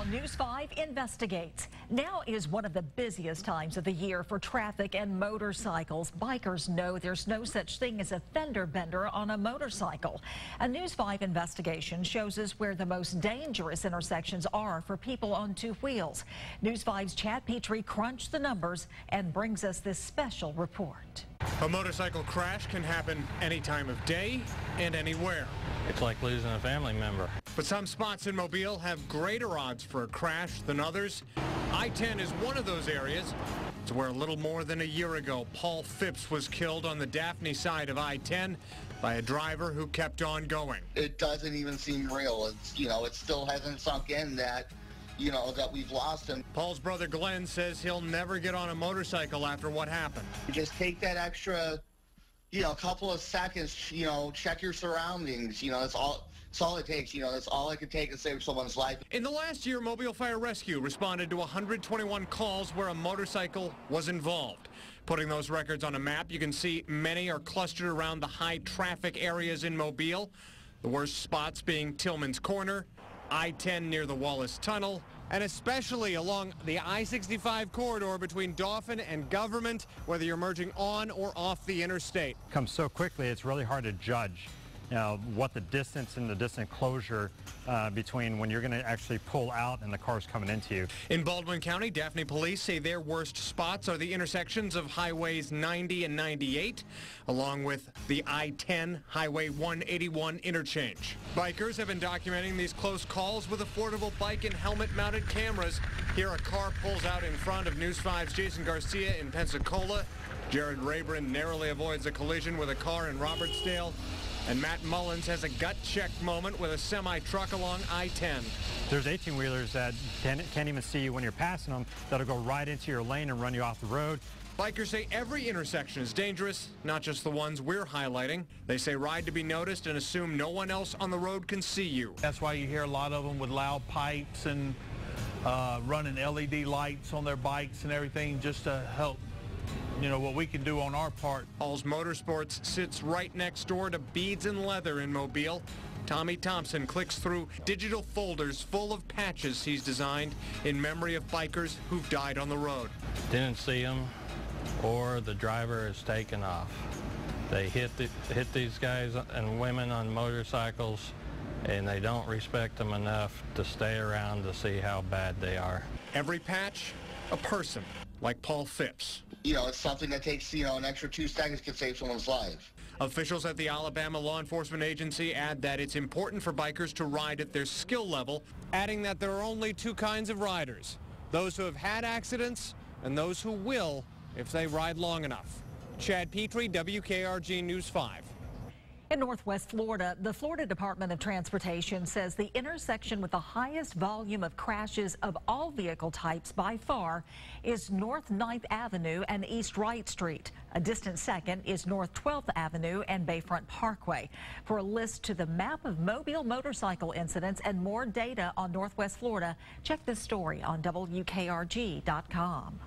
News 5 investigates. Now is one of the busiest times of the year for traffic and motorcycles. Bikers know there's no such thing as a fender bender on a motorcycle. A News 5 investigation shows us where the most dangerous intersections are for people on two wheels. News 5's Chad Petrie crunched the numbers and brings us this special report. A motorcycle crash can happen any time of day and anywhere. It's like losing a family member. But some spots in Mobile have greater odds for a crash than others. I-10 is one of those areas. It's where a little more than a year ago, Paul Phipps was killed on the Daphne side of I-10 by a driver who kept on going. It doesn't even seem real. It still hasn't sunk in that that we've lost him. Paul's brother Glenn says he'll never get on a motorcycle after what happened. Just take that extra, couple of seconds, check your surroundings. That's all it takes. That's all it could take to save someone's life. In the last year, Mobile Fire Rescue responded to 121 calls where a motorcycle was involved. Putting those records on a map, you can see many are clustered around the high traffic areas in Mobile. The worst spots being Tillman's Corner, I-10 near the Wallace Tunnel, and especially along the I-65 corridor between Dauphin and Government, whether you're merging on or off the interstate. It comes so quickly, it's really hard to judge what the distance and the distant closure between when you're going to actually pull out and the car's coming into you. In Baldwin County, Daphne police say their worst spots are the intersections of highways 90 and 98, along with the I-10 Highway 181 interchange. Bikers have been documenting these close calls with affordable bike and helmet-mounted cameras. Here, a car pulls out in front of News 5's Jason Garcia in Pensacola. Jared Rayburn narrowly avoids a collision with a car in Robertsdale. And Matt Mullins has a gut-check moment with a semi-truck along I-10. There's 18-wheelers that can't even see you when you're passing them, that'll go right into your lane and run you off the road. Bikers say every intersection is dangerous, not just the ones we're highlighting. They say ride to be noticed and assume no one else on the road can see you. That's why you hear a lot of them with loud pipes and running LED lights on their bikes and everything just to help what we can do on our part. Paul's Motorsports sits right next door to Beads and Leather in Mobile. Tommy Thompson clicks through digital folders full of patches he's designed in memory of bikers who've died on the road. Didn't see them, or the driver is taken off. They hit these guys and women on motorcycles, and they don't respect them enough to stay around to see how bad they are. Every patch, a person, like Paul Phipps. It's something that takes, an extra 2 seconds can save someone's life. Officials at the Alabama Law Enforcement Agency add that it's important for bikers to ride at their skill level, adding that there are only two kinds of riders: those who have had accidents and those who will if they ride long enough. Chad Petrie, WKRG News 5. In Northwest Florida, the Florida Department of Transportation says the intersection with the highest volume of crashes of all vehicle types by far is North 9th Avenue and East Wright Street. A distant second is North 12th Avenue and Bayfront Parkway. For a list to the map of Mobile motorcycle incidents and more data on Northwest Florida, check this story on WKRG.com.